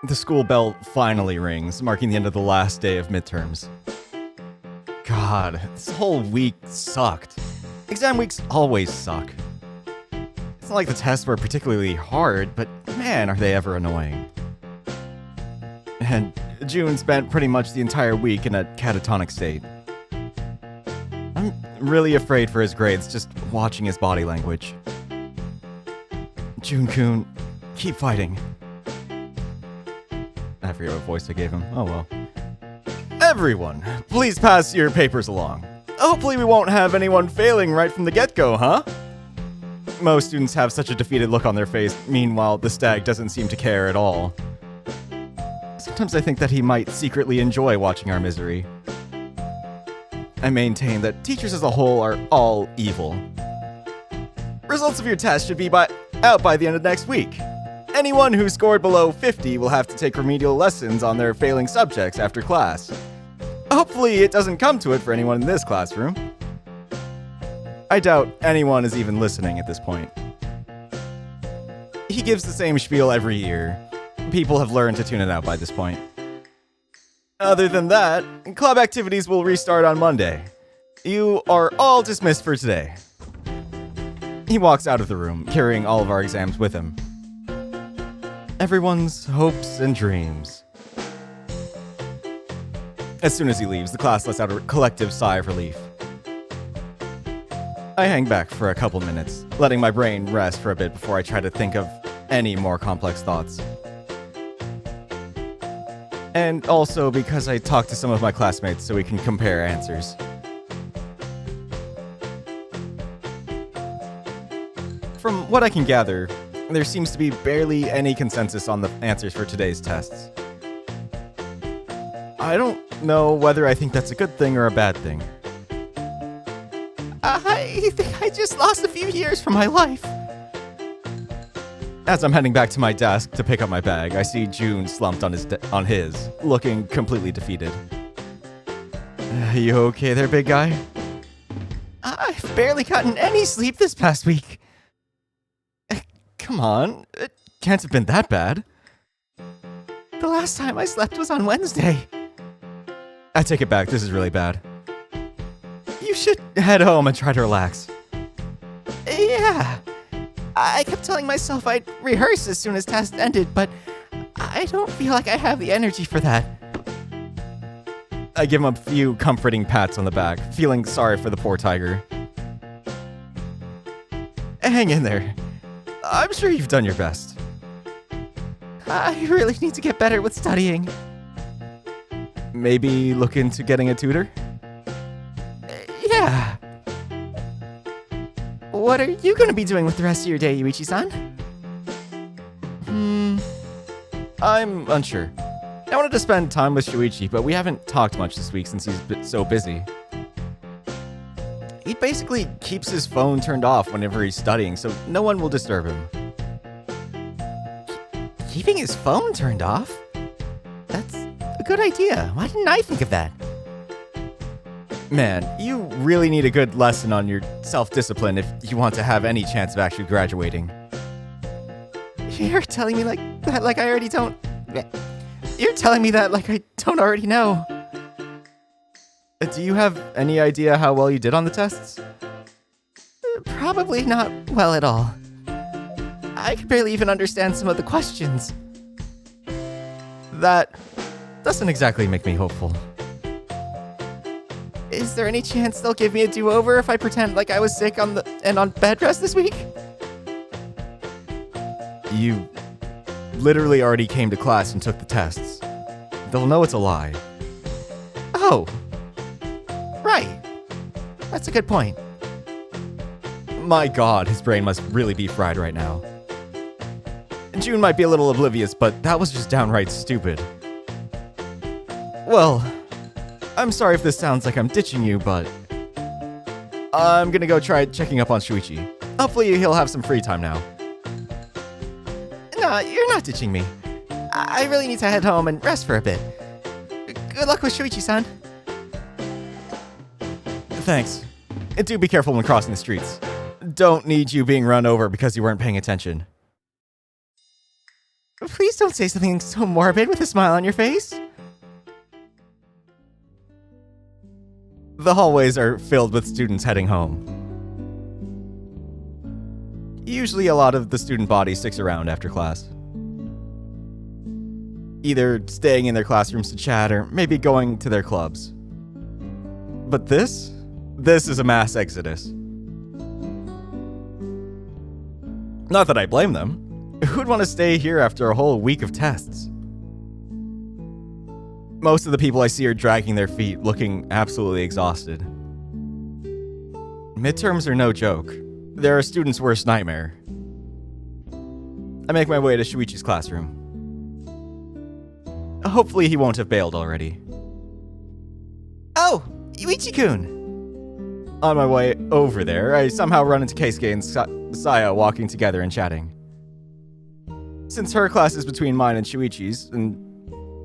The school bell finally rings, marking the end of the last day of midterms. God, this whole week sucked. Exam weeks always suck. It's not like the tests were particularly hard, but man, are they ever annoying. And June spent pretty much the entire week in a catatonic state. I'm really afraid for his grades just watching his body language. June-kun, keep fighting. I forget what voice I gave him. Oh well. Everyone, please pass your papers along. Hopefully we won't have anyone failing right from the get-go, huh? Most students have such a defeated look on their face, meanwhile the stag doesn't seem to care at all. Sometimes I think that he might secretly enjoy watching our misery. I maintain that teachers as a whole are all evil. Results of your test should be out by the end of next week. Anyone who scored below 50 will have to take remedial lessons on their failing subjects after class. Hopefully it doesn't come to it for anyone in this classroom. I doubt anyone is even listening at this point. He gives the same spiel every year. People have learned to tune it out by this point. Other than that, club activities will restart on Monday. You are all dismissed for today. He walks out of the room, carrying all of our exams with him. Everyone's hopes and dreams. As soon as he leaves, the class lets out a collective sigh of relief. I hang back for a couple minutes, letting my brain rest for a bit before I try to think of any more complex thoughts. And also because I talk to some of my classmates so we can compare answers. From what I can gather, there seems to be barely any consensus on the answers for today's tests. I don't know whether I think that's a good thing or a bad thing. I think I just lost a few years from my life. As I'm heading back to my desk to pick up my bag, I see June slumped on his, looking completely defeated. You okay there, big guy? I've barely gotten any sleep this past week. Come on, it can't have been that bad. The last time I slept was on Wednesday. I take it back, this is really bad. You should head home and try to relax. Yeah. I kept telling myself I'd rehearse as soon as test ended, but I don't feel like I have the energy for that. I give him a few comforting pats on the back, feeling sorry for the poor tiger. Hang in there. I'm sure you've done your best. I really need to get better with studying. Maybe look into getting a tutor? Yeah. What are you going to be doing with the rest of your day, Yuichi-san? I'm unsure. I wanted to spend time with Shuichi, but we haven't talked much this week since he's been so busy. He basically keeps his phone turned off whenever he's studying, so no one will disturb him. Keeping his phone turned off? That's a good idea. Why didn't I think of that? Man, you really need a good lesson on your self-discipline if you want to have any chance of actually graduating. You're telling me that like I already don't... You're telling me that like I don't already know. Do you have any idea how well you did on the tests? Probably not well at all. I could barely even understand some of the questions. That doesn't exactly make me hopeful. Is there any chance they'll give me a do-over if I pretend like I was sick on bed rest this week? You literally already came to class and took the tests. They'll know it's a lie. Oh. Right. That's a good point. My god, his brain must really be fried right now. June might be a little oblivious, but that was just downright stupid. Well, I'm sorry if this sounds like I'm ditching you, but I'm gonna go try checking up on Shuichi. Hopefully he'll have some free time now. No, you're not ditching me. I really need to head home and rest for a bit. Good luck with Shuichi-san. Thanks. And do be careful when crossing the streets. Don't need you being run over because you weren't paying attention. Please don't say something so morbid with a smile on your face. The hallways are filled with students heading home. Usually a lot of the student body sticks around after class, either staying in their classrooms to chat or maybe going to their clubs. But this is a mass exodus. Not that I blame them. Who'd want to stay here after a whole week of tests? Most of the people I see are dragging their feet, looking absolutely exhausted. Midterms are no joke. They're a student's worst nightmare. I make my way to Shuichi's classroom. Hopefully he won't have bailed already. Oh, Yuichi-kun! On my way over there, I somehow run into Keisuke and Saya walking together and chatting. Since her class is between mine and Shuichi's, and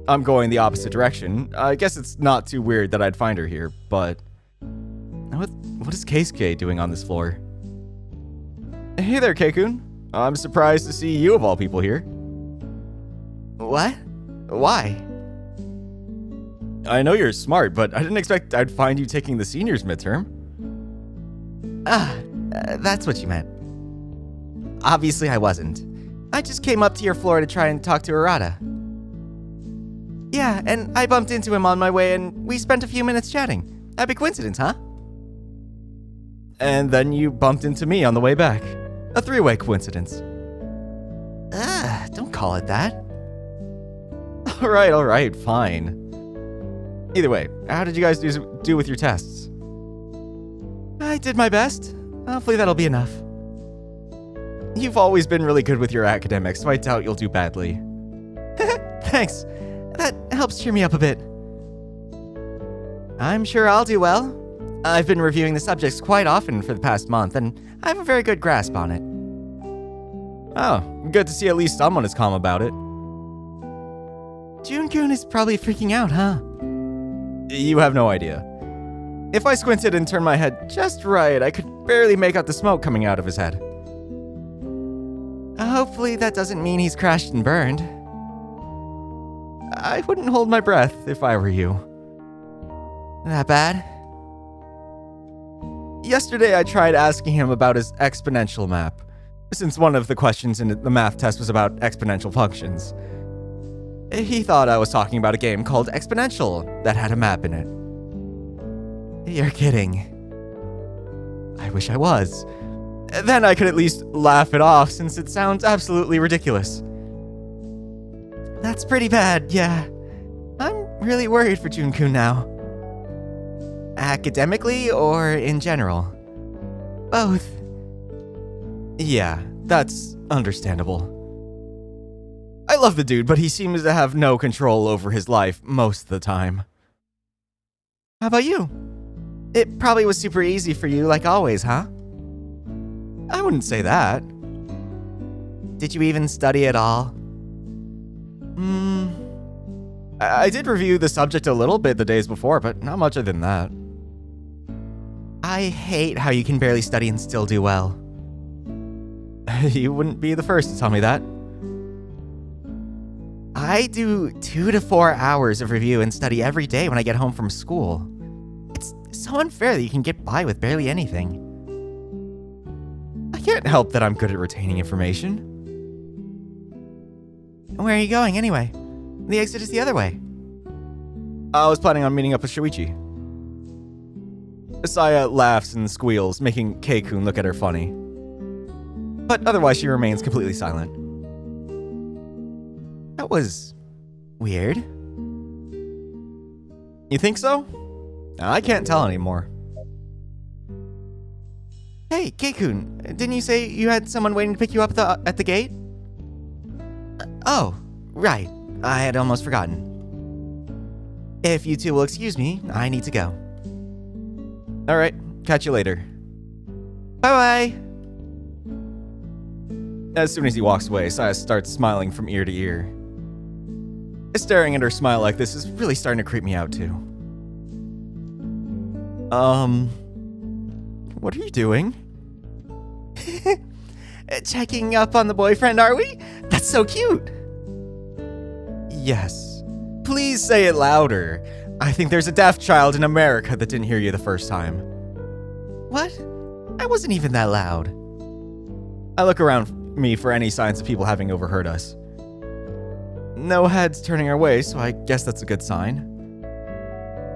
I'm going the opposite direction, I guess it's not too weird that I'd find her here, but... What is Keisuke doing on this floor? Hey there, Keikun. I'm surprised to see you of all people here. What? Why? I know you're smart, but I didn't expect I'd find you taking the seniors midterm. That's what you meant. Obviously I wasn't. I just came up to your floor to try and talk to Arata. Yeah, and I bumped into him on my way and we spent a few minutes chatting. Happy coincidence, huh? And then you bumped into me on the way back. A three-way coincidence. Don't call it that. Alright, fine. Either way, how did you guys do with your tests? I did my best. Hopefully that'll be enough. You've always been really good with your academics, so I doubt you'll do badly. Thanks. That helps cheer me up a bit. I'm sure I'll do well. I've been reviewing the subjects quite often for the past month, and I have a very good grasp on it. Oh, good to see at least someone is calm about it. Jun-kun is probably freaking out, huh? You have no idea. If I squinted and turned my head just right, I could barely make out the smoke coming out of his head. Hopefully that doesn't mean he's crashed and burned. I wouldn't hold my breath if I were you. That bad? Yesterday I tried asking him about his exponential map, since one of the questions in the math test was about exponential functions. He thought I was talking about a game called Exponential that had a map in it. You're kidding. I wish I was. Then I could at least laugh it off since it sounds absolutely ridiculous. That's pretty bad, yeah. I'm really worried for Jun-kun now. Academically or in general? Both. Yeah, that's understandable. I love the dude, but he seems to have no control over his life most of the time. How about you? It probably was super easy for you, like always, huh? I wouldn't say that. Did you even study at all? I did review the subject a little bit the days before, but not much other than that. I hate how you can barely study and still do well. You wouldn't be the first to tell me that. I do 2 to 4 hours of review and study every day when I get home from school. It's so unfair that you can get by with barely anything. I can't help that I'm good at retaining information. Where are you going anyway? The exit is the other way. I was planning on meeting up with Shuichi. Saya laughs and squeals, making Keikun look at her funny. But otherwise she remains completely silent. That was weird. You think so? I can't tell anymore. Hey, Keikun, didn't you say you had someone waiting to pick you up at the gate? Oh, right. I had almost forgotten. If you two will excuse me, I need to go. Alright, catch you later. Bye-bye! As soon as he walks away, Saya starts smiling from ear to ear. Staring at her smile like this is really starting to creep me out too. What are you doing? Checking up on the boyfriend, are we? That's so cute! Yes. Please say it louder. I think there's a deaf child in America that didn't hear you the first time. What? I wasn't even that loud. I look around me for any signs of people having overheard us. No heads turning our way, so I guess that's a good sign.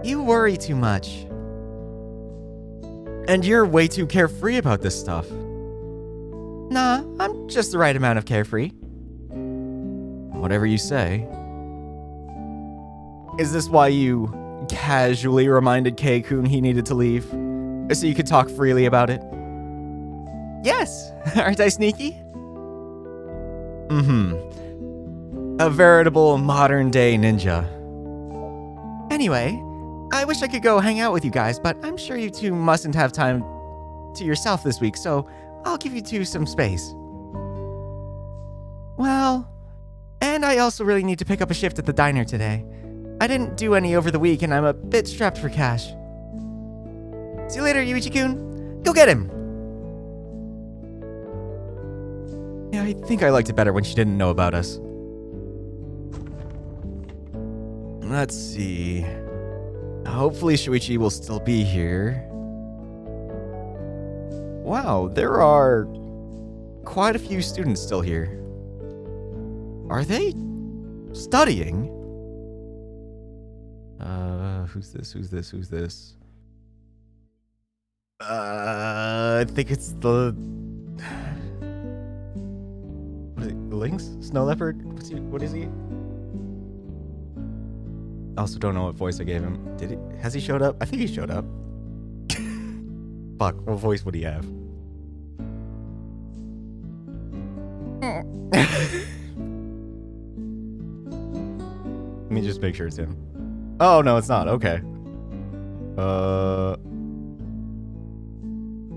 You worry too much. And you're way too carefree about this stuff. Nah, I'm just the right amount of carefree. Whatever you say. Is this why you casually reminded K-kun he needed to leave? So you could talk freely about it? Yes. Aren't I sneaky? A veritable modern-day ninja. Anyway, I wish I could go hang out with you guys, but I'm sure you two mustn't have time to yourself this week, so I'll give you two some space. Well, and I also really need to pick up a shift at the diner today. I didn't do any over the week, and I'm a bit strapped for cash. See you later, Yuichi-kun. Go get him! Yeah, I think I liked it better when she didn't know about us. Let's see. Hopefully Shuichi will still be here. Wow, there are quite a few students still here. Are they studying? Who's this? I think it's the Lynx? Snow Leopard? What is he? I also don't know what voice I gave him. Has he showed up? I think he showed up. Fuck, what voice would he have? Let me just make sure it's him. Oh, no, it's not. Okay.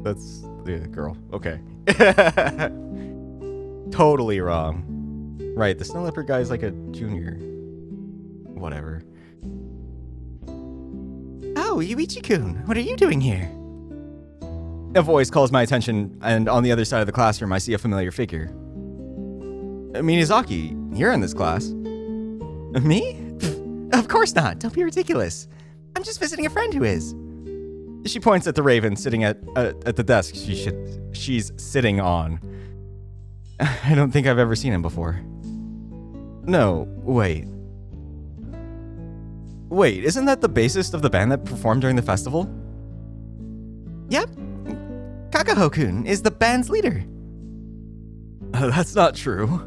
That's the girl. Okay. Totally wrong. Right, the Snow Leopard guy's like a junior. Whatever. Oh, Yuichi-kun, what are you doing here? A voice calls my attention, and on the other side of the classroom, I see a familiar figure. Minazaki, you're in this class. Me? Of course not. Don't be ridiculous. I'm just visiting a friend who is. She points at the Raven sitting at the desk she's sitting on. I don't think I've ever seen him before. No, wait. Wait, isn't that the bassist of the band that performed during the festival? Yep. Kakaho-kun is the band's leader. That's not true.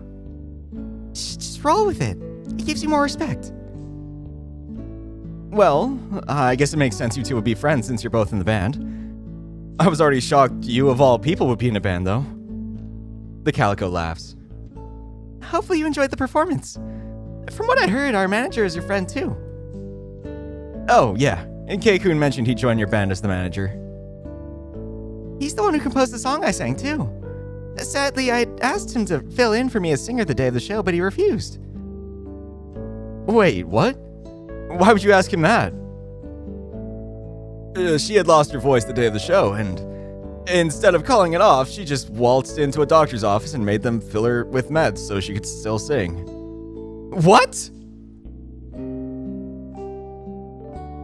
Just roll with it. It gives you more respect. Well, I guess it makes sense you two would be friends since you're both in the band. I was already shocked you of all people would be in a band, though. The Calico laughs. Hopefully you enjoyed the performance. From what I heard, our manager is your friend, too. Oh, yeah. And K-kun mentioned he'd join your band as the manager. He's the one who composed the song I sang, too. Sadly, I'd asked him to fill in for me as singer the day of the show, but he refused. Wait, what? Why would you ask him that? She had lost her voice the day of the show, and instead of calling it off, she just waltzed into a doctor's office and made them fill her with meds so she could still sing. What?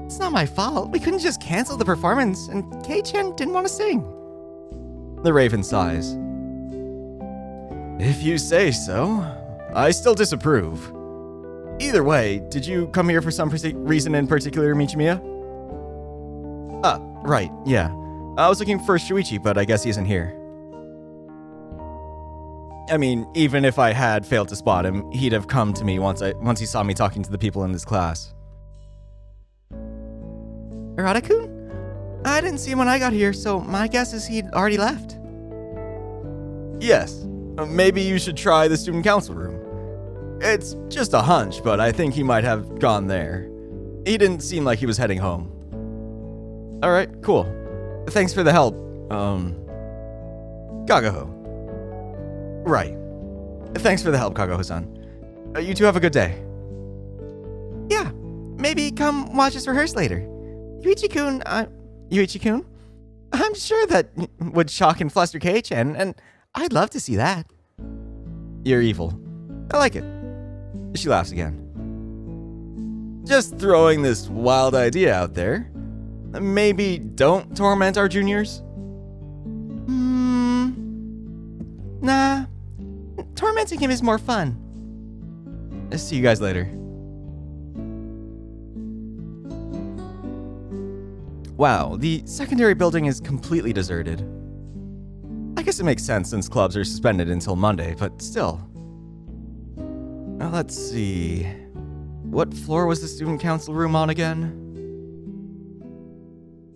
It's not my fault. We couldn't just cancel the performance, and Kei-chan didn't want to sing. The Raven sighs. If you say so, I still disapprove. Either way, did you come here for some reason in particular, Michimiya? Ah, right, yeah. I was looking for Shuichi, but I guess he isn't here. I mean, even if I had failed to spot him, he'd have come to me once he saw me talking to the people in this class. Arata-kun? I didn't see him when I got here, so my guess is he'd already left. Yes. Maybe you should try the student council room. It's just a hunch, but I think he might have gone there. He didn't seem like he was heading home. Alright, cool. Thanks for the help. Kagaho. Right. Thanks for the help, Kagaho-san. You two have a good day. Yeah, maybe come watch us rehearse later. Yuichi-kun, I'm sure that would shock and fluster Kei-chan, and I'd love to see that. You're evil. I like it. She laughs again. Just throwing this wild idea out there. Maybe don't torment our juniors? Nah. Tormenting him is more fun. See you guys later. Wow, the secondary building is completely deserted. I guess it makes sense since clubs are suspended until Monday, but still. Now let's see. What floor was the student council room on again?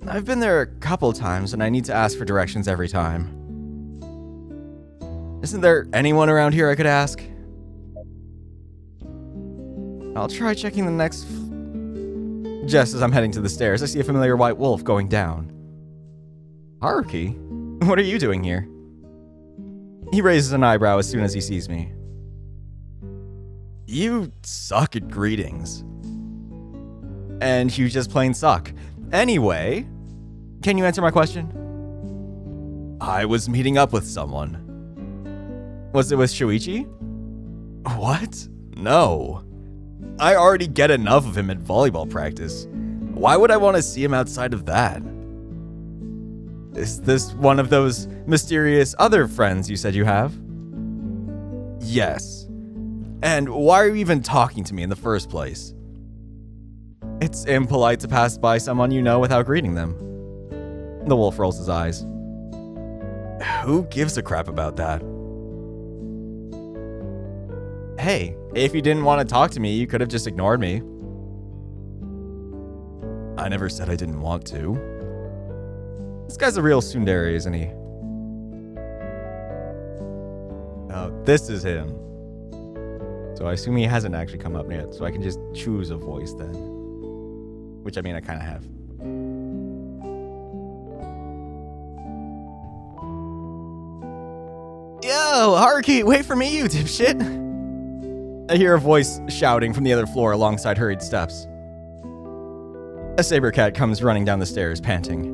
I've been there a couple times and I need to ask for directions every time. Isn't there anyone around here I could ask? I'll try checking the next... Just as I'm heading to the stairs, I see a familiar white wolf going down. Haruki? What are you doing here? He raises an eyebrow as soon as he sees me. You suck at greetings. And you just plain suck. Anyway, can you answer my question? I was meeting up with someone. Was it with Shuichi? What? No. I already get enough of him at volleyball practice. Why would I want to see him outside of that? Is this one of those mysterious other friends you said you have? Yes. And why are you even talking to me in the first place? It's impolite to pass by someone you know without greeting them. The wolf rolls his eyes. Who gives a crap about that? Hey, if you didn't want to talk to me, you could have just ignored me. I never said I didn't want to. This guy's a real tsundere, isn't he? Oh, this is him. So I assume he hasn't actually come up yet, so I can just choose a voice then. Which, I mean, I kind of have. Yo, Haruki, wait for me, you dipshit! I hear a voice shouting from the other floor alongside hurried steps. A saber cat comes running down the stairs, panting.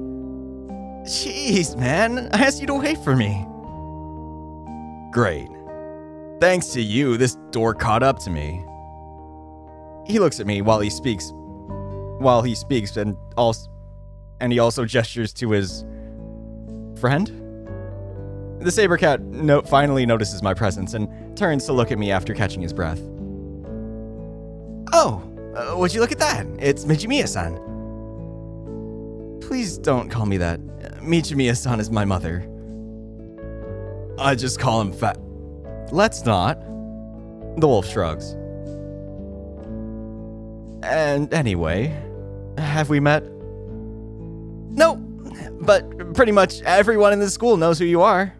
Jeez, man, I asked you to wait for me. Great. Thanks to you, this door caught up to me. He looks at me while he speaks, and he also gestures to his friend. The saber cat finally notices my presence and turns to look at me after catching his breath. Oh, would you look at that? It's Mijimiya-san. Please don't call me that. Mijimiya-san is my mother. I just call him fat. Let's not. The wolf shrugs. And anyway, have we met? No, but pretty much everyone in this school knows who you are.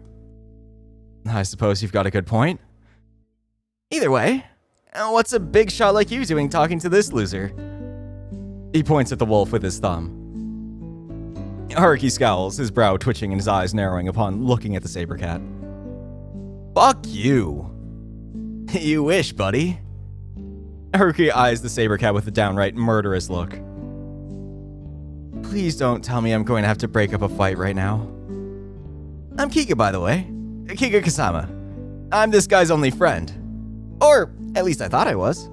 I suppose you've got a good point. Either way, what's a big shot like you doing talking to this loser? He points at the wolf with his thumb. Haruki scowls, his brow twitching and his eyes narrowing upon looking at the saber cat. Fuck you. You wish, buddy. Haruki eyes the saber cat with a downright murderous look. Please don't tell me I'm going to have to break up a fight right now. I'm Kiga, by the way. Kiga Kasama. I'm this guy's only friend. Or, at least I thought I was.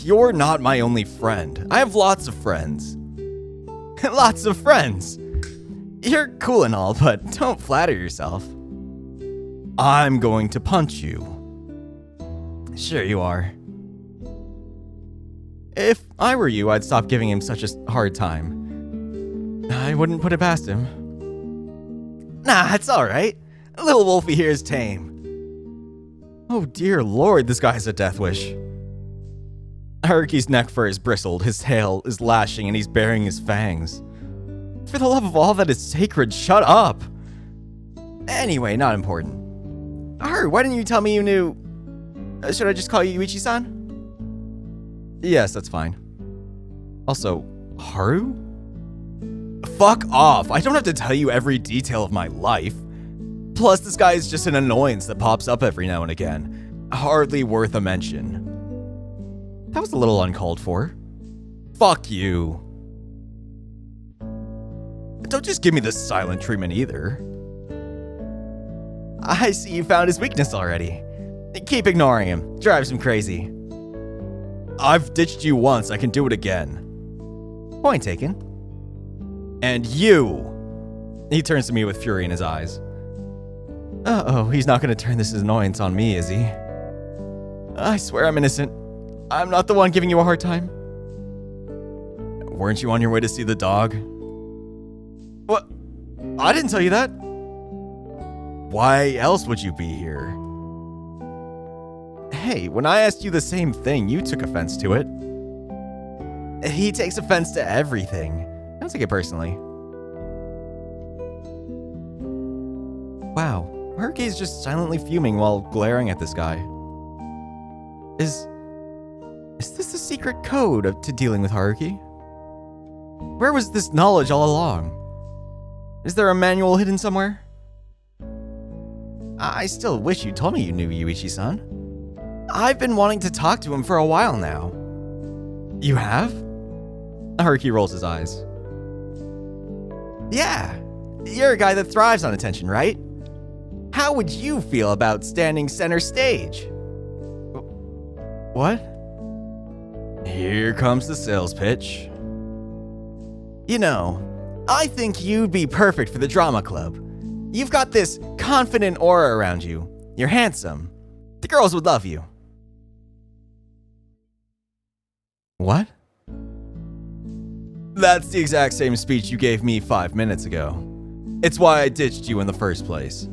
You're not my only friend. I have lots of friends. Lots of friends. You're cool and all, but don't flatter yourself. I'm going to punch you. Sure you are. If I were you, I'd stop giving him such a hard time. I wouldn't put it past him. Nah, it's alright. Little Wolfie here is tame. Oh dear lord, this guy has a death wish. Haruki's neck fur is bristled, his tail is lashing, and he's baring his fangs. For the love of all that is sacred, shut up! Anyway, not important. Haru, why didn't you tell me you knew... should I just call you Yuichi-san? Yes, that's fine. Also, Haru? Fuck off! I don't have to tell you every detail of my life. Plus, this guy is just an annoyance that pops up every now and again. Hardly worth a mention. That was a little uncalled for. Fuck you. Don't just give me this silent treatment either. I see you found his weakness already. Keep ignoring him. Drives him crazy. I've ditched you once, I can do it again. Point taken. And you! He turns to me with fury in his eyes. Uh-oh, he's not gonna turn this annoyance on me, is he? I swear I'm innocent. I'm not the one giving you a hard time. Weren't you on your way to see the dog? What? I didn't tell you that. Why else would you be here? Hey, when I asked you the same thing, you took offense to it. He takes offense to everything. I don't take it personally. Wow, Haruki's just silently fuming while glaring at this guy. Is this the secret code to dealing with Haruki? Where was this knowledge all along? Is there a manual hidden somewhere? I still wish you told me you knew Yuichi-san. I've been wanting to talk to him for a while now. You have? Haruki rolls his eyes. Yeah, you're a guy that thrives on attention, right? How would you feel about standing center stage? What? Here comes the sales pitch. You know, I think you'd be perfect for the drama club. You've got this confident aura around you. You're handsome. The girls would love you. What? That's the exact same speech you gave me 5 minutes ago. It's why I ditched you in the first place.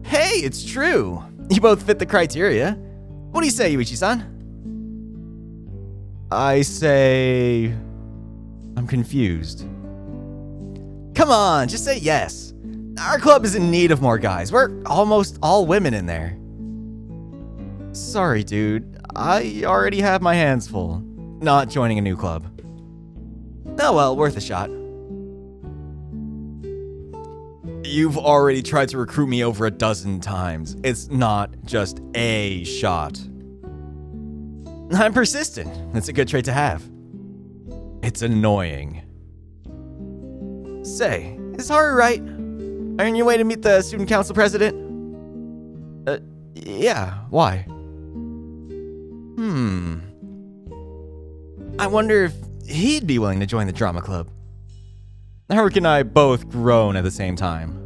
Hey, it's true. You both fit the criteria. What do you say, Yuichi-san? I say... I'm confused. Come on, just say yes. Our club is in need of more guys. We're almost all women in there. Sorry, dude. I already have my hands full. Not joining a new club. Oh well, worth a shot. You've already tried to recruit me over a dozen times. It's not just a shot. I'm persistent. That's a good trait to have. It's annoying. Say, is Haru right? Are you on your way to meet the student council president? Yeah, why? I wonder if he'd be willing to join the drama club. Haruki and I both groan at the same time.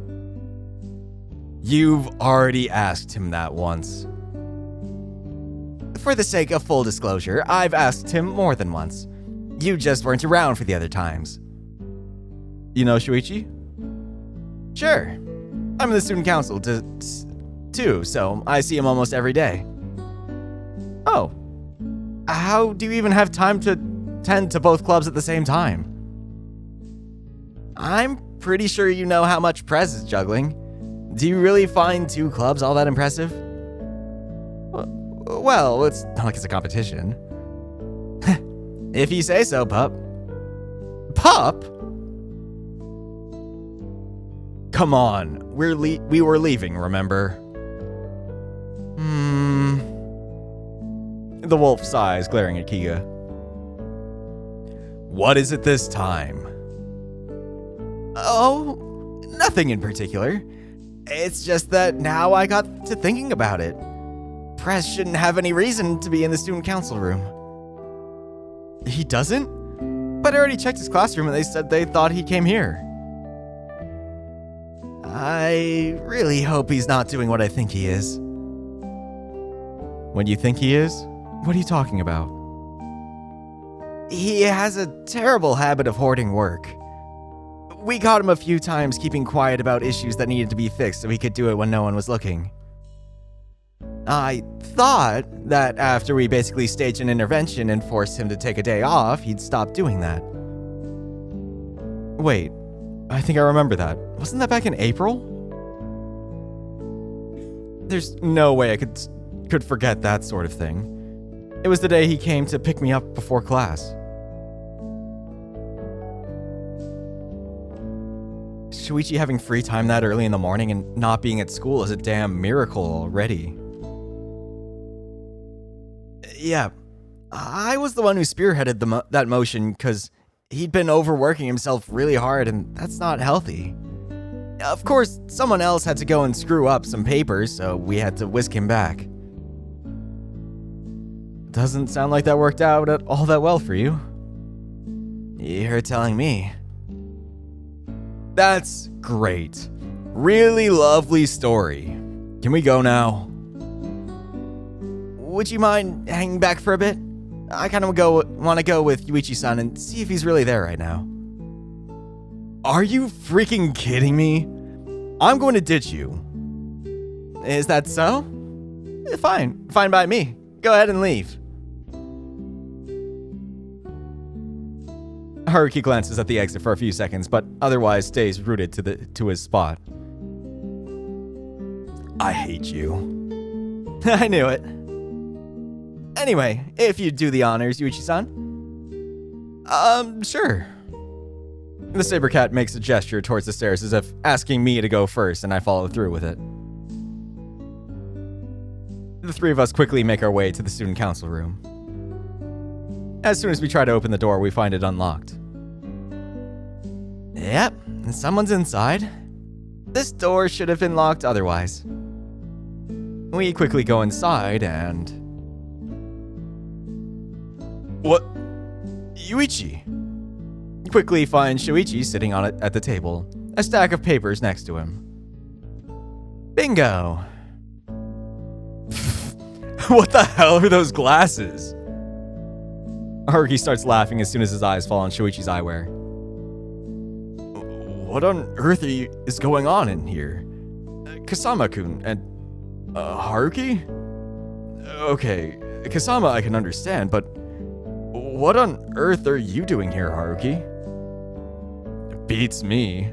You've already asked him that once. For the sake of full disclosure, I've asked him more than once. You just weren't around for the other times. You know Shuichi? Sure. I'm in the student council too, so I see him almost every day. Oh. How do you even have time to tend to both clubs at the same time? I'm pretty sure you know how much Prez is juggling. Do you really find 2 clubs all that impressive? Well, it's not like it's a competition. If you say so, pup. Pup? Come on, we were leaving, remember? The wolf sighs, glaring at Kiga. What is it this time? Oh, nothing in particular. It's just that now I got to thinking about it. Prez shouldn't have any reason to be in the student council room. He doesn't? But I already checked his classroom and they said they thought he came here. I really hope he's not doing what I think he is. When you think he is? What are you talking about? He has a terrible habit of hoarding work. We caught him a few times keeping quiet about issues that needed to be fixed so he could do it when no one was looking. I thought that after we basically staged an intervention and forced him to take a day off, he'd stop doing that. Wait, I think I remember that. Wasn't that back in April? There's no way I could forget that sort of thing. It was the day he came to pick me up before class. Shuichi having free time that early in the morning and not being at school is a damn miracle already. Yeah, I was the one who spearheaded that motion because he'd been overworking himself really hard and that's not healthy. Of course, someone else had to go and screw up some papers, so we had to whisk him back. doesn't sound like that worked out at all that well for you. You're telling me. That's great. Really lovely story. Can we go now? Would you mind hanging back for a bit? I kind of want to go with Yuichi-san and see if he's really there right now. Are you freaking kidding me? I'm going to ditch you. Is that so? Fine. Fine by me. Go ahead and leave. Haruki glances at the exit for a few seconds, but otherwise stays rooted to his spot. I hate you. I knew it. Anyway, if you do the honors, Yuichi-san. Sure. The saber cat makes a gesture towards the stairs as if asking me to go first, and I follow through with it. The three of us quickly make our way to the student council room. As soon as we try to open the door, we find it unlocked. Yep, someone's inside. This door should have been locked otherwise. We quickly go inside and... What? Yuichi! Quickly finds Shuichi sitting on it at the table, a stack of papers next to him. Bingo! What the hell are those glasses? Haruki starts laughing as soon as his eyes fall on Shuichi's eyewear. What on earth is going on in here? Kasama-kun and Haruki? Okay, Kasama I can understand, but what on earth are you doing here, Haruki? Beats me.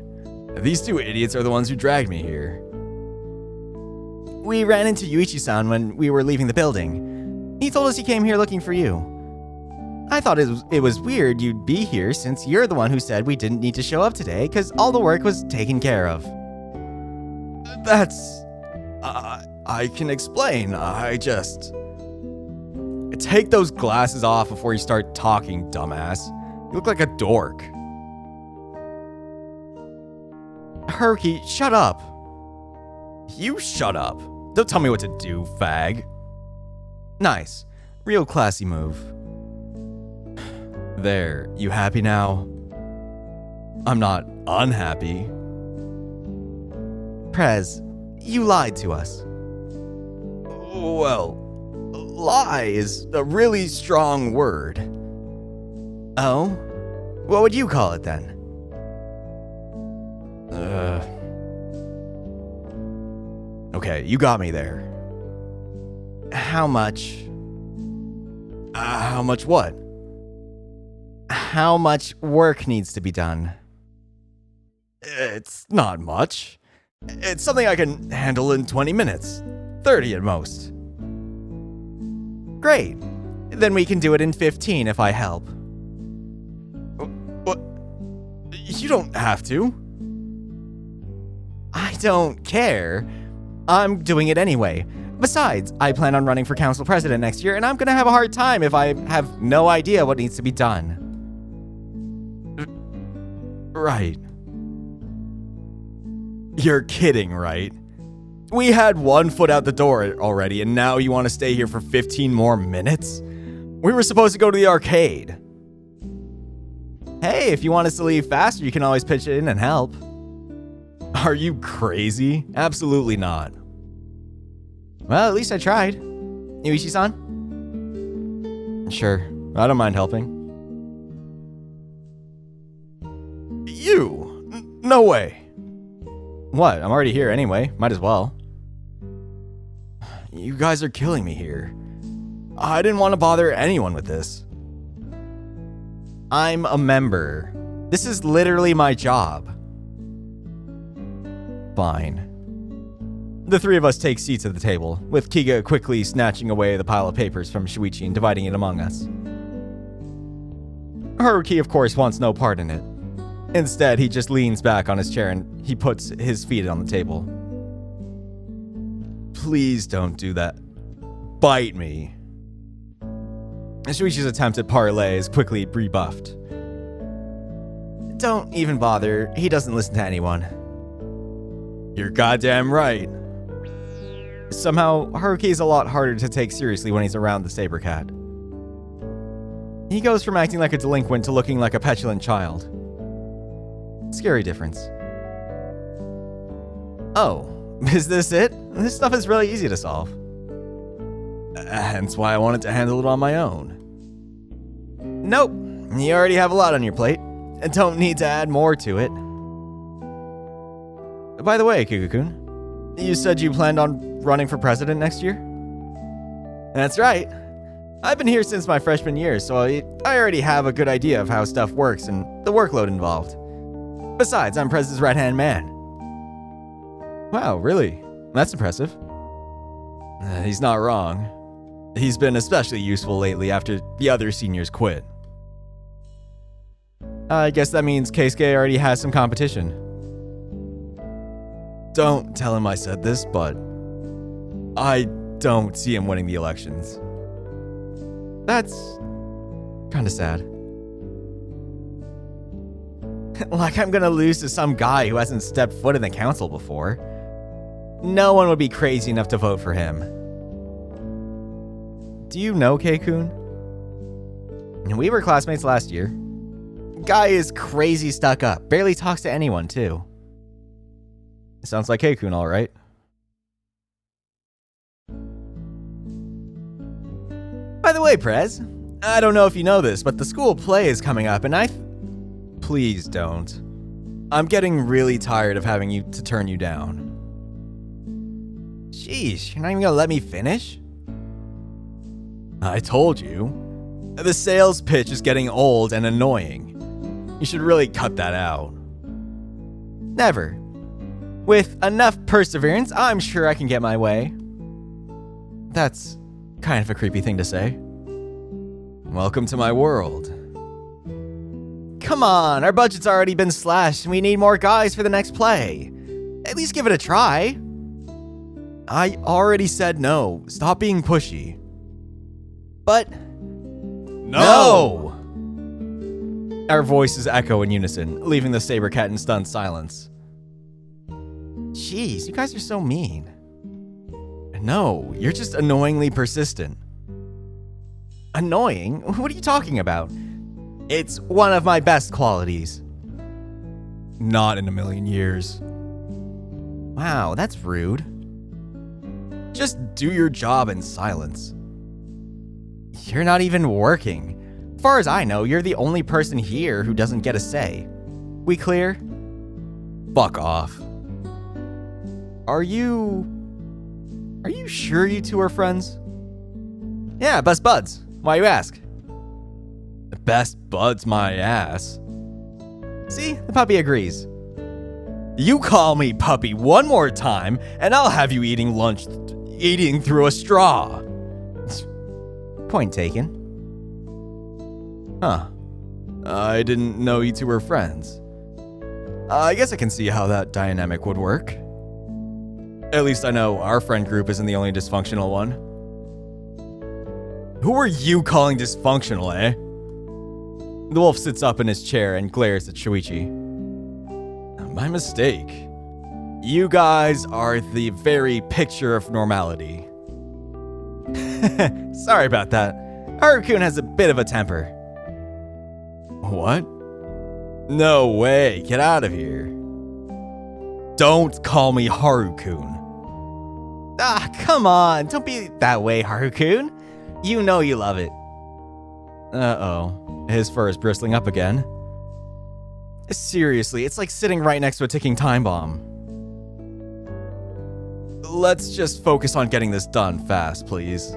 These two idiots are the ones who dragged me here. We ran into Yuichi-san when we were leaving the building. He told us he came here looking for you. I thought it was weird you'd be here since you're the one who said we didn't need to show up today because all the work was taken care of. That's... I can explain. I just... Take those glasses off before you start talking, dumbass. You look like a dork. Haruki, shut up. You shut up. Don't tell me what to do, fag. Nice. Real classy move. There, you happy now? I'm not unhappy. Prez, you lied to us. Well, lie is a really strong word. Oh? What would you call it then? Okay, you got me there. How much? How much what? How much work needs to be done? It's not much. It's something I can handle in 20 minutes. 30 at most. Great. Then we can do it in 15 if I help. What? You don't have to. I don't care. I'm doing it anyway. Besides, I plan on running for council president next year, and I'm gonna have a hard time if I have no idea what needs to be done. Right. You're kidding, right? We had one foot out the door already, and now you want to stay here for 15 more minutes? We were supposed to go to the arcade. Hey, if you want us to leave faster, you can always pitch in and help. Are you crazy? Absolutely not. Well, at least I tried. Yuichi-san? Sure, I don't mind helping. You? No way. What? I'm already here anyway. Might as well. You guys are killing me here. I didn't want to bother anyone with this. I'm a member. This is literally my job. Fine. The three of us take seats at the table, with Kiga quickly snatching away the pile of papers from Shuichi and dividing it among us. Haruki, of course, wants no part in it. Instead, he just leans back on his chair and he puts his feet on the table. Please don't do that. Bite me. Shuichi's attempt at parley is quickly rebuffed. Don't even bother. He doesn't listen to anyone. You're goddamn right. Somehow, Haruki is a lot harder to take seriously when he's around the saber cat. He goes from acting like a delinquent to looking like a petulant child. Scary difference. Oh, is this it? This stuff is really easy to solve. Hence why I wanted to handle it on my own. Nope, you already have a lot on your plate, and don't need to add more to it. By the way, Kiku-kun, you said you planned on running for president next year? That's right. I've been here since my freshman year, so I already have a good idea of how stuff works and the workload involved. Besides, I'm Prez's right-hand man. Wow, really? That's impressive. He's not wrong. He's been especially useful lately after the other seniors quit. I guess that means Keisuke already has some competition. Don't tell him I said this, but I don't see him winning the elections. That's kinda sad. Like I'm gonna lose to some guy who hasn't stepped foot in the council before. No one would be crazy enough to vote for him. Do you know Kei-kun? We were classmates last year. Guy is crazy stuck up, barely talks to anyone too. Sounds like Kei-kun, all right. By the way, Prez, I don't know if you know this, but the school play is coming up and Please don't. I'm getting really tired of having to turn you down. Sheesh, you're not even gonna let me finish? I told you. The sales pitch is getting old and annoying. You should really cut that out. Never. With enough perseverance, I'm sure I can get my way. That's kind of a creepy thing to say. Welcome to my world. Come on, our budget's already been slashed and we need more guys for the next play. At least give it a try. I already said no. Stop being pushy. But... No! Our voices echo in unison, leaving the saber cat in stunned silence. Jeez, you guys are so mean. No, you're just annoyingly persistent. Annoying? What are you talking about? It's one of my best qualities. Not in a million years. Wow, that's rude. Just do your job in silence. You're not even working. As far as I know, you're the only person here who doesn't get a say. We clear? Fuck off. Are you sure you two are friends? Yeah, best buds. Why you ask? Best buds my ass. See, the puppy agrees. You call me puppy one more time, and I'll have you eating through a straw. Point taken. Huh. I didn't know you two were friends. I guess I can see how that dynamic would work. At least I know our friend group isn't the only dysfunctional one. Who are you calling dysfunctional, eh? The wolf sits up in his chair and glares at Shuichi. My mistake. You guys are the very picture of normality. Sorry about that. Haru-kun has a bit of a temper. What? No way, get out of here. Don't call me Haru-kun. Ah, come on, don't be that way, Haru-kun. You know you love it. Uh-oh, his fur is bristling up again. Seriously, it's like sitting right next to a ticking time bomb. Let's just focus on getting this done fast, please.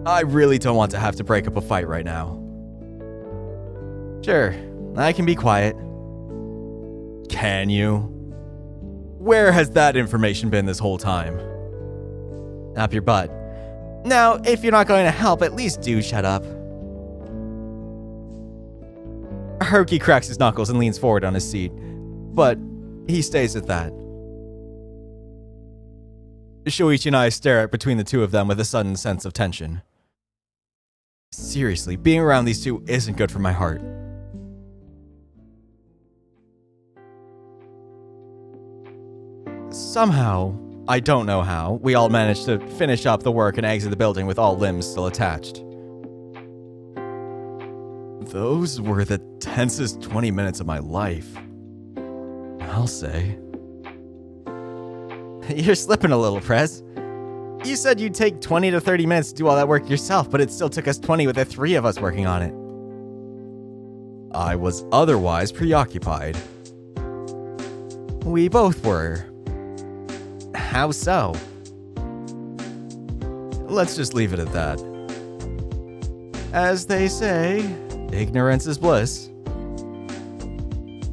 I really don't want to have to break up a fight right now. Sure, I can be quiet. Can you? Where has that information been this whole time? Up your butt. Now, if you're not going to help, at least do shut up. Haruki cracks his knuckles and leans forward on his seat, but he stays at that. Shuichi and I stare at between the two of them with a sudden sense of tension. Seriously, being around these two isn't good for my heart. Somehow, I don't know how, we all managed to finish up the work and exit the building with all limbs still attached. Those were the tensest 20 minutes of my life, I'll say. You're slipping a little, Prez. You said you'd take 20 to 30 minutes to do all that work yourself, but it still took us 20 with the 3 of us working on it. I was otherwise preoccupied. We both were. How so? Let's just leave it at that. As they say, ignorance is bliss.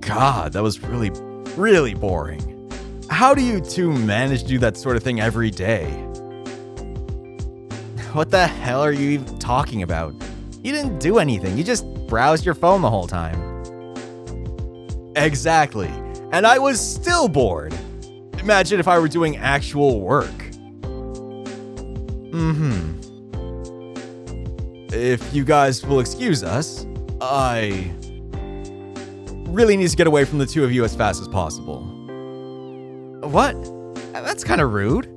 God, that was really, really boring. How do you two manage to do that sort of thing every day? What the hell are you even talking about? You didn't do anything. You just browsed your phone the whole time. Exactly. And I was still bored. Imagine if I were doing actual work. If you guys will excuse us, I really need to get away from the two of you as fast as possible. What? That's kind of rude.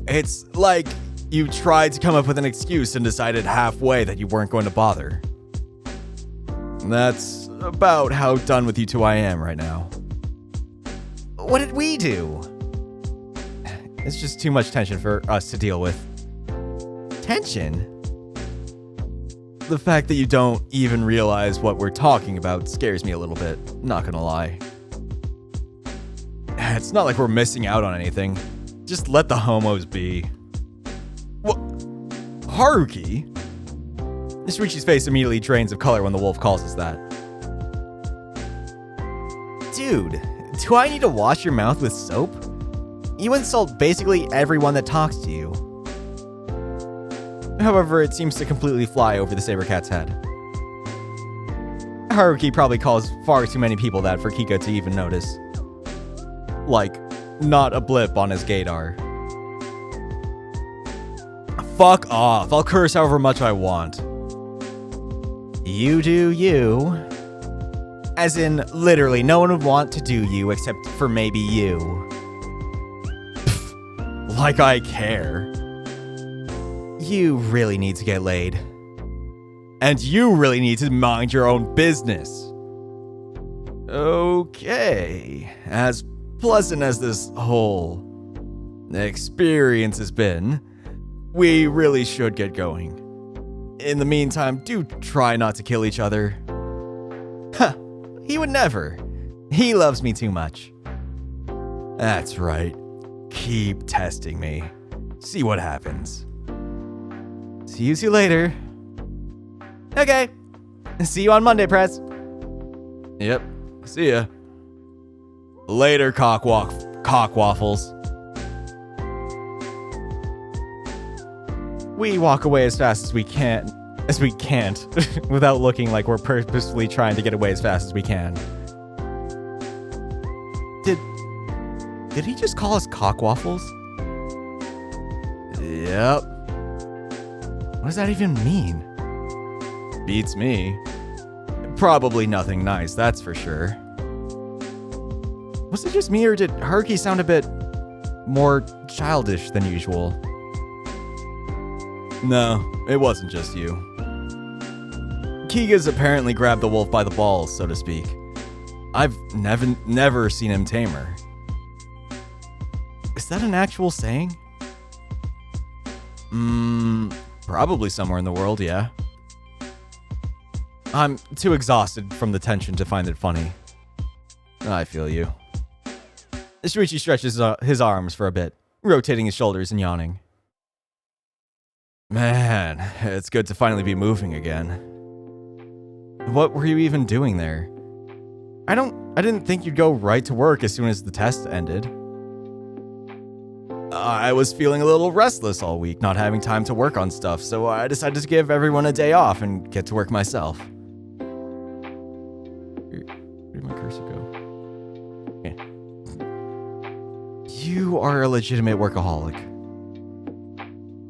It's like you tried to come up with an excuse and decided halfway that you weren't going to bother. That's about how done with you two I am right now. What did we do? It's just too much tension for us to deal with. Tension? The fact that you don't even realize what we're talking about scares me a little bit, not gonna lie. It's not like we're missing out on anything. Just let the homos be. What? Haruki? Shuichi's face immediately drains of color when the wolf calls us that. Dude, do I need to wash your mouth with soap? You insult basically everyone that talks to you. However, it seems to completely fly over the saber cat's head. Haruki probably calls far too many people that for Kika to even notice. Like, not a blip on his gaydar. Fuck off, I'll curse however much I want. You do you. As in, literally, no one would want to do you except for maybe you. Pfft, like I care. You really need to get laid. And you really need to mind your own business. Okay, as pleasant as this whole experience has been, we really should get going. In the meantime, do try not to kill each other. Huh, he would never. He loves me too much. That's right. Keep testing me. See what happens. See you later. Okay. See you on Monday, Prez. Yep. See ya. Later, cock waffles. We walk away as fast as we can't, without looking like we're purposefully trying to get away as fast as we can. Did he just call us cock waffles? Yep. What does that even mean? Beats me. Probably nothing nice, that's for sure. Was it just me, or did Haruki sound a bit more childish than usual? No, it wasn't just you. Kiga's apparently grabbed the wolf by the balls, so to speak. I've never seen him tame her. Is that an actual saying? Probably somewhere in the world, yeah. I'm too exhausted from the tension to find it funny. I feel you. Shuichi stretches his arms for a bit, rotating his shoulders and yawning. Man, it's good to finally be moving again. What were you even doing there? I didn't think you'd go right to work as soon as the test ended. I was feeling a little restless all week, not having time to work on stuff, so I decided to give everyone a day off and get to work myself. Where did my cursor go? Okay. You are a legitimate workaholic.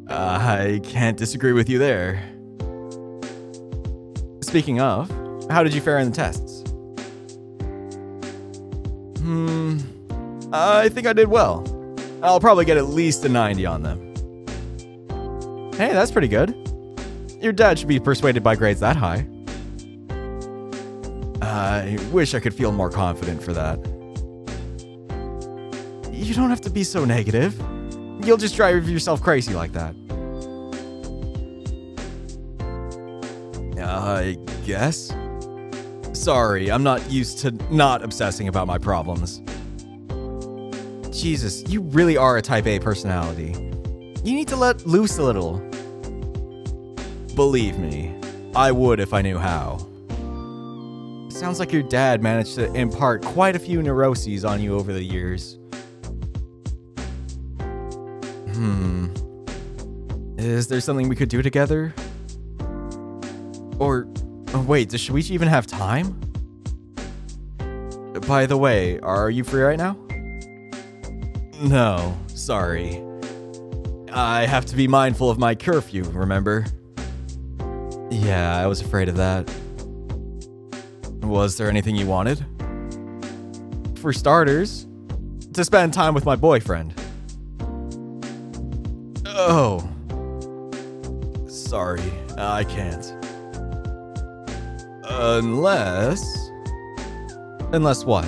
I can't disagree with you there. Speaking of, how did you fare in the tests? I think I did well. I'll probably get at least a 90 on them. Hey, that's pretty good. Your dad should be persuaded by grades that high. I wish I could feel more confident for that. You don't have to be so negative. You'll just drive yourself crazy like that. I guess. Sorry, I'm not used to not obsessing about my problems. Jesus, you really are a type A personality. You need to let loose a little. Believe me, I would if I knew how. Sounds like your dad managed to impart quite a few neuroses on you over the years. Is there something we could do together? Or, oh wait, does Shuichi even have time? By the way, are you free right now? No, sorry. I have to be mindful of my curfew, remember? Yeah, I was afraid of that. Was there anything you wanted? For starters, to spend time with my boyfriend. Oh. Sorry, I can't. Unless what?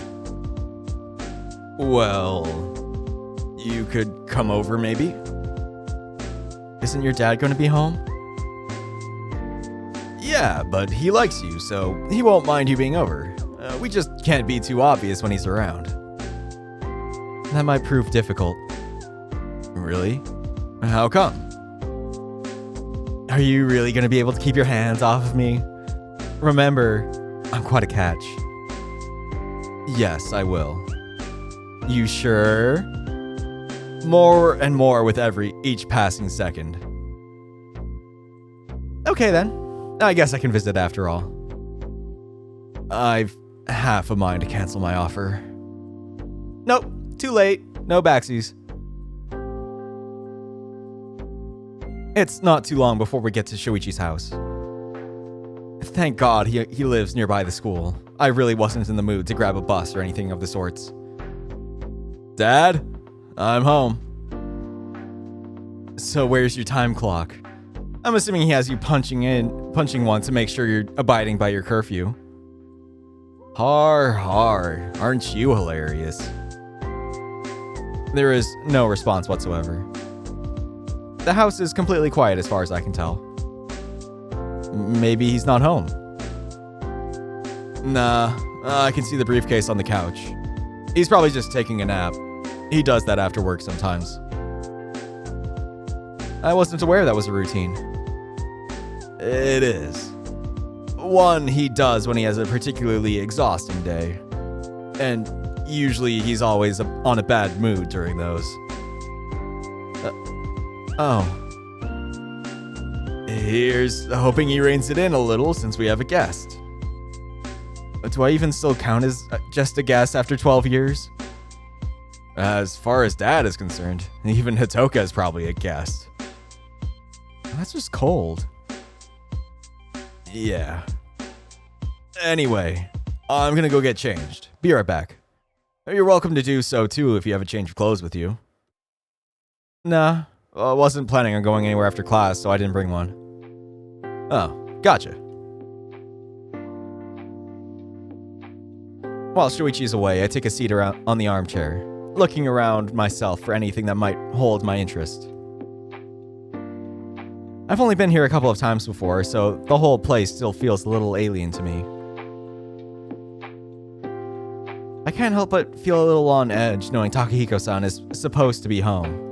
Well, you could come over maybe? Isn't your dad going to be home? Yeah, but he likes you, so he won't mind you being over. We just can't be too obvious when he's around. That might prove difficult. Really? How come? Are you really going to be able to keep your hands off of me? Remember, I'm quite a catch. Yes, I will. You sure? More and more with each passing second. Okay then. I guess I can visit after all. I've half a mind to cancel my offer. Nope, too late. No backsies. It's not too long before we get to Shuichi's house. Thank God he lives nearby the school. I really wasn't in the mood to grab a bus or anything of the sorts. Dad, I'm home. So where's your time clock? I'm assuming he has you punching one to make sure you're abiding by your curfew. Har, aren't you hilarious? There is no response whatsoever. The house is completely quiet as far as I can tell. Maybe he's not home. Nah, I can see the briefcase on the couch. He's probably just taking a nap. He does that after work sometimes. I wasn't aware that was a routine. It is. One he does when he has a particularly exhausting day. And usually he's always on a bad mood during those. Oh. Here's hoping he reins it in a little since we have a guest. Do I even still count as just a guest after 12 years? As far as Dad is concerned, even Hitoka is probably a guest. That's just cold. Yeah. Anyway, I'm gonna go get changed. Be right back. You're welcome to do so too if you have a change of clothes with you. Nah, I wasn't planning on going anywhere after class, so I didn't bring one. Oh, gotcha. While Shuichi's away, I take a seat around on the armchair, looking around myself for anything that might hold my interest. I've only been here a couple of times before, so the whole place still feels a little alien to me. I can't help but feel a little on edge knowing Takahiko-san is supposed to be home.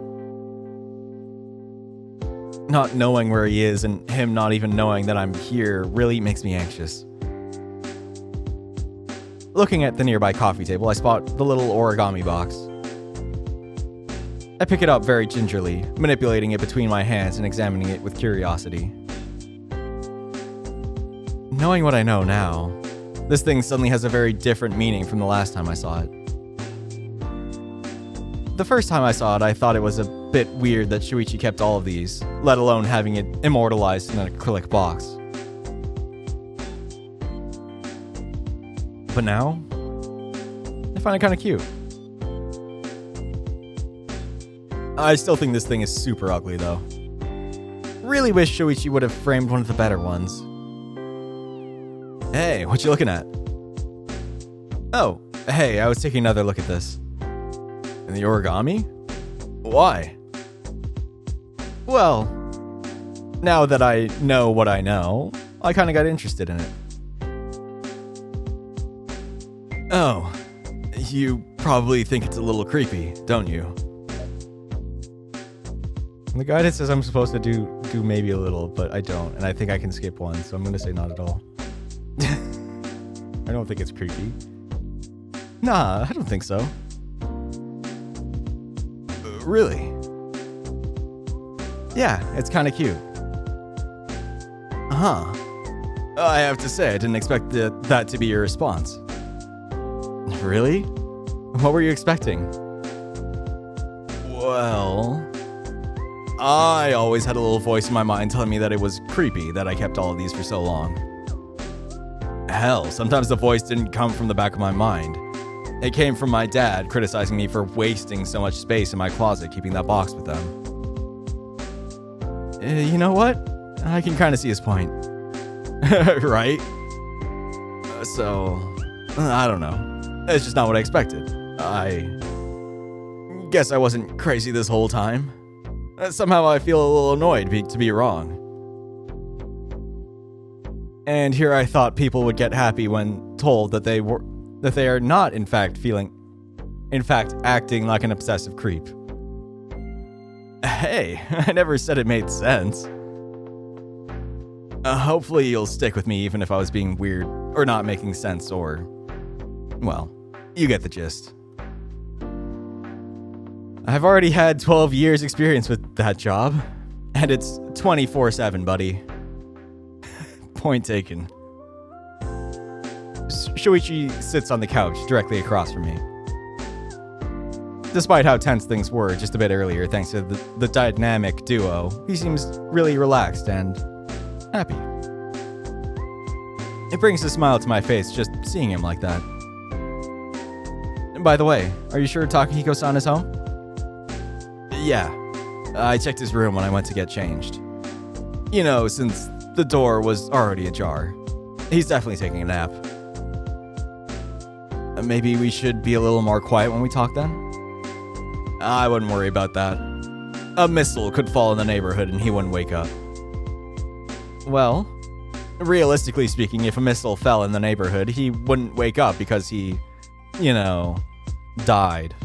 Not knowing where he is and him not even knowing that I'm here really makes me anxious. Looking at the nearby coffee table, I spot the little origami box. I pick it up very gingerly, manipulating it between my hands and examining it with curiosity. Knowing what I know now, this thing suddenly has a very different meaning from the last time I saw it. The first time I saw it, I thought it was a bit weird that Shuichi kept all of these, let alone having it immortalized in an acrylic box. But now, I find it kind of cute. I still think this thing is super ugly though. really wish Shuichi would have framed one of the better ones. Hey, what you looking at? Oh, hey, I was taking another look at this. And the origami? Why? Well, now that I know what I know, I kind of got interested in it. Oh, you probably think it's a little creepy, don't you? The guidance says I'm supposed to do maybe a little, but I don't, and I think I can skip one, so I'm gonna say not at all. I don't think it's creepy. Nah, I don't think so. Really? Yeah, it's kind of cute. Uh-huh. I have to say, I didn't expect that to be your response. Really? What were you expecting? Well, I always had a little voice in my mind telling me that it was creepy that I kept all of these for so long. Hell, sometimes the voice didn't come from the back of my mind. It came from my dad criticizing me for wasting so much space in my closet keeping that box with them. You know what? I can kind of see his point. Right? So, I don't know. It's just not what I expected. I guess I wasn't crazy this whole time. Somehow I feel a little annoyed to be wrong. And here I thought people would get happy when told that they are not in fact acting like an obsessive creep. Hey, I never said it made sense. Hopefully you'll stick with me even if I was being weird or not making sense or... Well, you get the gist. I've already had 12 years experience with that job, and it's 24/7, buddy. Point taken. Shuichi sits on the couch directly across from me. Despite how tense things were just a bit earlier thanks to the dynamic duo, he seems really relaxed and happy. It brings a smile to my face just seeing him like that. And by the way, are you sure Takahiko-san is home? Yeah, I checked his room when I went to get changed. You know, since the door was already ajar. He's definitely taking a nap. Maybe we should be a little more quiet when we talk then? I wouldn't worry about that. A missile could fall in the neighborhood and he wouldn't wake up. Well, realistically speaking, if a missile fell in the neighborhood, he wouldn't wake up because he, you know, died.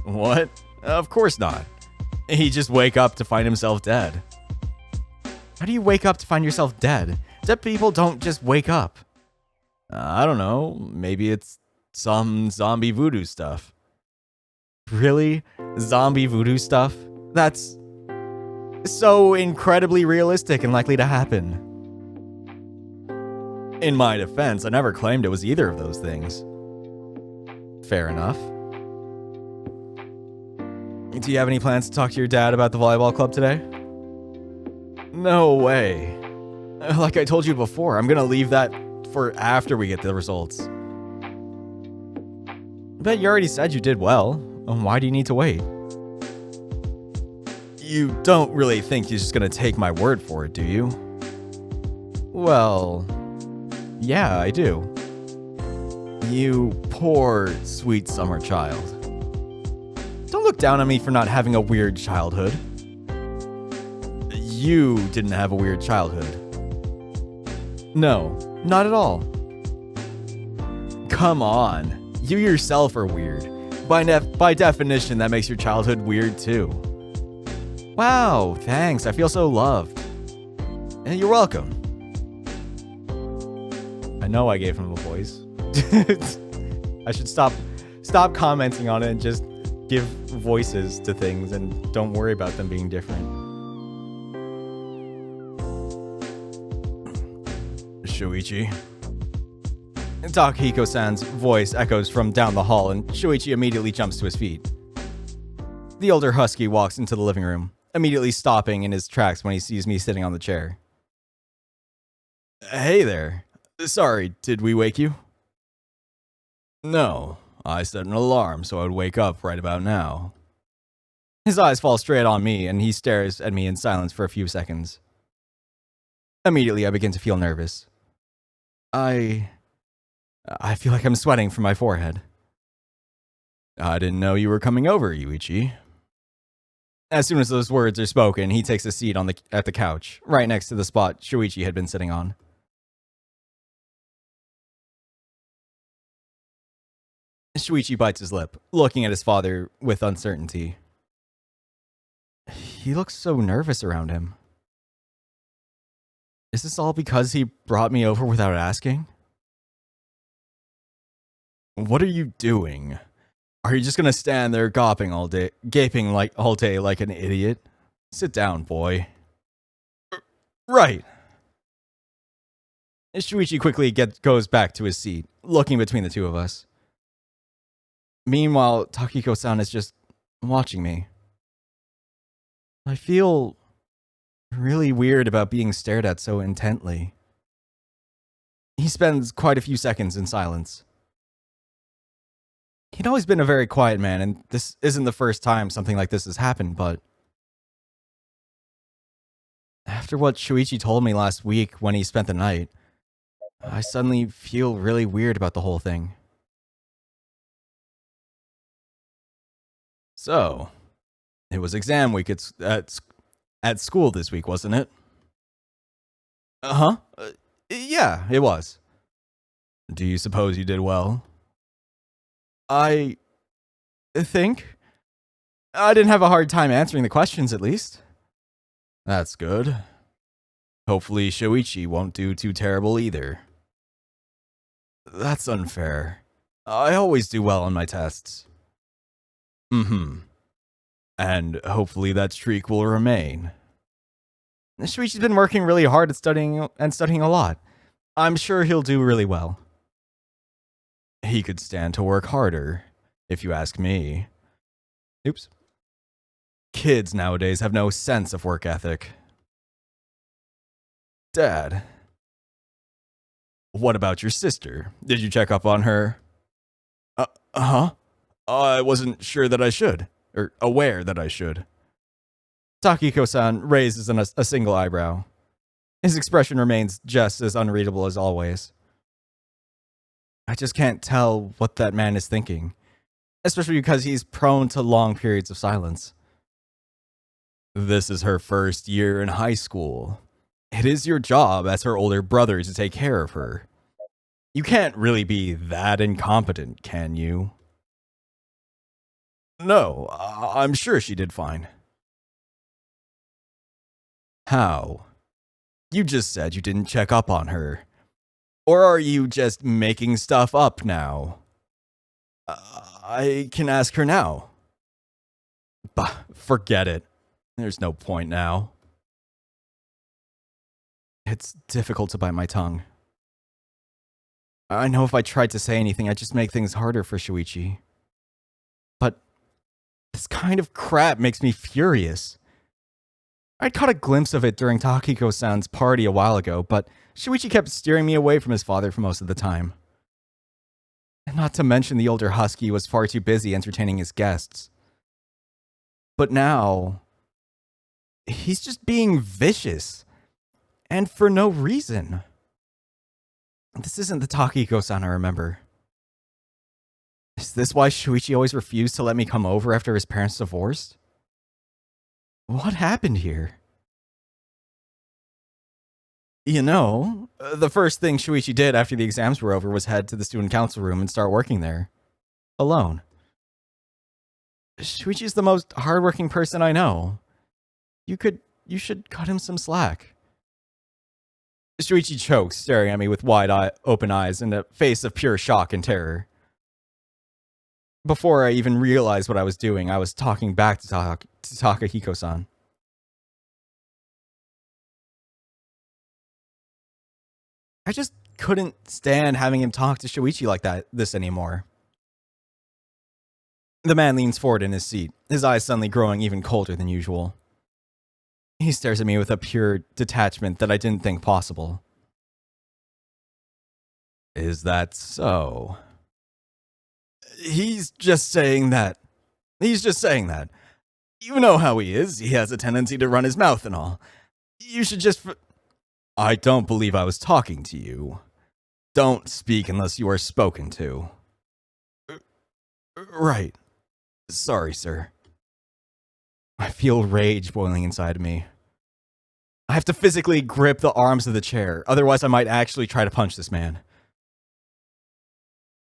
What? Of course not. He'd just wake up to find himself dead. How do you wake up to find yourself dead? Dead people don't just wake up. I don't know. Maybe it's some zombie voodoo stuff. Really? Zombie voodoo stuff? That's so incredibly realistic and likely to happen. In my defense, I never claimed it was either of those things. Fair enough. Do you have any plans to talk to your dad about the volleyball club today? No way. Like I told you before, I'm gonna leave that for after we get the results. I bet you already said you did well. Why do you need to wait? You don't really think you're just gonna take my word for it, do you? Well, yeah, I do. You poor, sweet summer child. Don't look down on me for not having a weird childhood. You didn't have a weird childhood. No, not at all. Come on, you yourself are weird. By definition, that makes your childhood weird too. Wow, thanks, I feel so loved. And you're welcome. I know I gave him a voice. I should stop commenting on it and just give voices to things and don't worry about them being different. Shuichi. Takahiko-san's voice echoes from down the hall and Shuichi immediately jumps to his feet. The older husky walks into the living room, immediately stopping in his tracks when he sees me sitting on the chair. Hey there. Sorry, did we wake you? No, I set an alarm so I would wake up right about now. His eyes fall straight on me, and he stares at me in silence for a few seconds. Immediately, I begin to feel nervous. I feel like I'm sweating from my forehead. I didn't know you were coming over, Yuichi. As soon as those words are spoken, he takes a seat at the couch, right next to the spot Shuichi had been sitting on. Shuichi bites his lip, looking at his father with uncertainty. He looks so nervous around him. Is this all because he brought me over without asking? What are you doing? Are you just gonna stand there gaping all day like an idiot? Sit down, boy. Right. Shuichi quickly goes back to his seat, looking between the two of us. Meanwhile, Takiko-san is just watching me. I feel really weird about being stared at so intently. He spends quite a few seconds in silence. He'd always been a very quiet man, and this isn't the first time something like this has happened, but after what Shuichi told me last week when he spent the night, I suddenly feel really weird about the whole thing. So, it was exam week at school this week, wasn't it? Uh-huh. Yeah, it was. Do you suppose you did well? I think. I didn't have a hard time answering the questions, at least. That's good. Hopefully Shuichi won't do too terrible either. That's unfair. I always do well on my tests. Mm-hmm. And hopefully that streak will remain. Shuichi's been working really hard at studying a lot. I'm sure he'll do really well. He could stand to work harder, if you ask me. Oops. Kids nowadays have no sense of work ethic. Dad. What about your sister? Did you check up on her? Huh? I wasn't sure that I should. Or aware that I should. Takiko-san raises a single eyebrow. His expression remains just as unreadable as always. I just can't tell what that man is thinking, especially because he's prone to long periods of silence. This is her first year in high school. It is your job as her older brother to take care of her. You can't really be that incompetent, can you? No, I'm sure she did fine. How? You just said you didn't check up on her. Or are you just making stuff up now? I can ask her now. Bah, forget it. There's no point now. It's difficult to bite my tongue. I know if I tried to say anything, I'd just make things harder for Shuichi. But this kind of crap makes me furious. I'd caught a glimpse of it during Takiko-san's party a while ago, but Shuichi kept steering me away from his father for most of the time. And not to mention the older husky was far too busy entertaining his guests. But now, he's just being vicious. And for no reason. This isn't the Takiko-san I remember. Is this why Shuichi always refused to let me come over after his parents divorced? What happened here? You know, the first thing Shuichi did after the exams were over was head to the student council room and start working there. Alone. Shuichi's the most hardworking person I know. You should cut him some slack. Shuichi chokes, staring at me with open eyes and a face of pure shock and terror. Before I even realized what I was doing, I was talking back to Takahiko-san. I just couldn't stand having him talk to Shuichi like this anymore. The man leans forward in his seat, his eyes suddenly growing even colder than usual. He stares at me with a pure detachment that I didn't think possible. Is that so? He's just saying that. You know how he is. He has a tendency to run his mouth and all. You should just... I don't believe I was talking to you. Don't speak unless you are spoken to. Right. Sorry, sir. I feel rage boiling inside of me. I have to physically grip the arms of the chair, otherwise I might actually try to punch this man.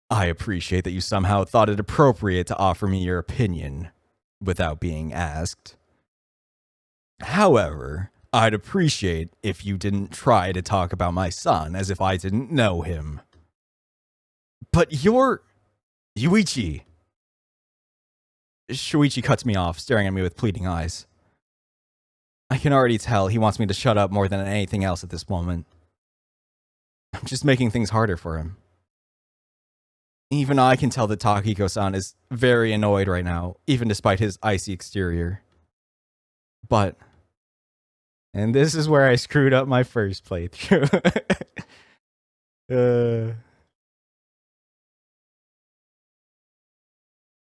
I appreciate that you somehow thought it appropriate to offer me your opinion without being asked. However, I'd appreciate if you didn't try to talk about my son as if I didn't know him. But you're... Yuichi. Shuichi cuts me off, staring at me with pleading eyes. I can already tell he wants me to shut up more than anything else at this moment. I'm just making things harder for him. Even I can tell that Takiko-san is very annoyed right now, even despite his icy exterior. But... And this is where I screwed up my first playthrough.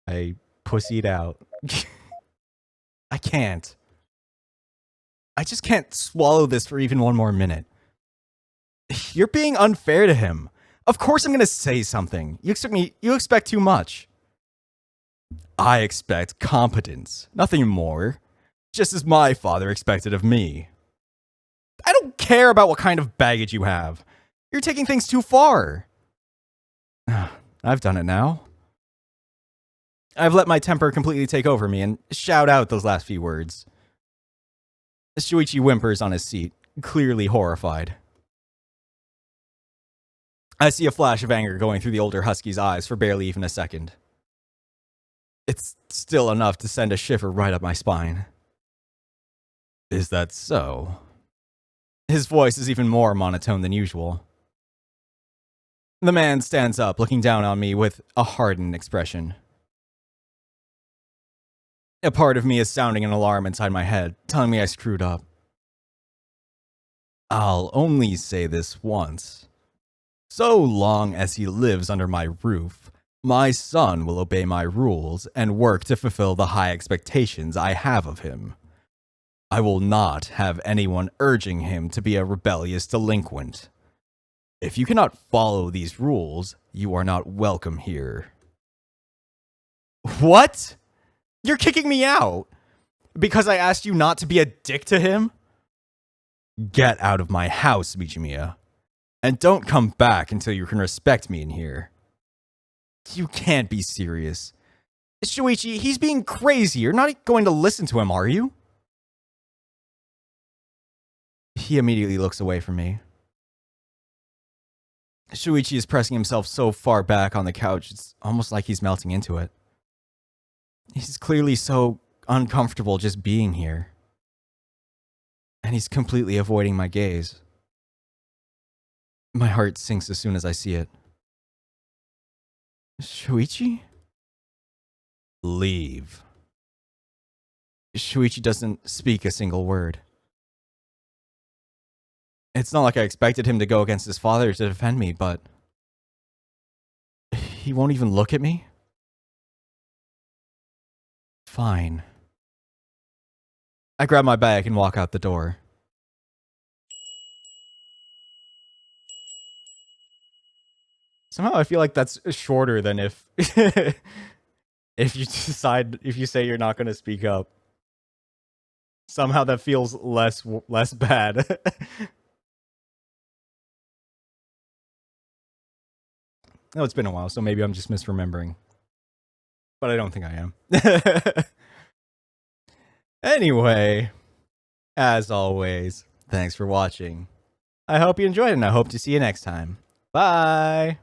I pussied out. I can't. I just can't swallow this for even one more minute. You're being unfair to him. Of course I'm gonna say something. You expect too much. I expect competence, nothing more. Just as my father expected of me. I don't care about what kind of baggage you have. You're taking things too far. I've done it now. I've let my temper completely take over me and shout out those last few words. Shuichi whimpers on his seat, clearly horrified. I see a flash of anger going through the older husky's eyes for barely even a second. It's still enough to send a shiver right up my spine. Is that so? His voice is even more monotone than usual. The man stands up, looking down on me with a hardened expression. A part of me is sounding an alarm inside my head, telling me I screwed up. I'll only say this once. So long as he lives under my roof, my son will obey my rules and work to fulfill the high expectations I have of him. I will not have anyone urging him to be a rebellious delinquent. If you cannot follow these rules, you are not welcome here. What? You're kicking me out? Because I asked you not to be a dick to him? Get out of my house, Michimiya. And don't come back until you can respect me in here. You can't be serious. Shuichi, he's being crazy. You're not going to listen to him, are you? He immediately looks away from me. Shuichi is pressing himself so far back on the couch, it's almost like he's melting into it. He's clearly so uncomfortable just being here. And he's completely avoiding my gaze. My heart sinks as soon as I see it. Shuichi? Leave. Shuichi doesn't speak a single word. It's not like I expected him to go against his father to defend me, but... He won't even look at me? Fine. I grab my bag and walk out the door. Somehow I feel like that's shorter than if... if you say you're not going to speak up. Somehow that feels less bad. No, it's been a while, so maybe I'm just misremembering. But I don't think I am. Anyway, as always, thanks for watching. I hope you enjoyed it, and I hope to see you next time. Bye!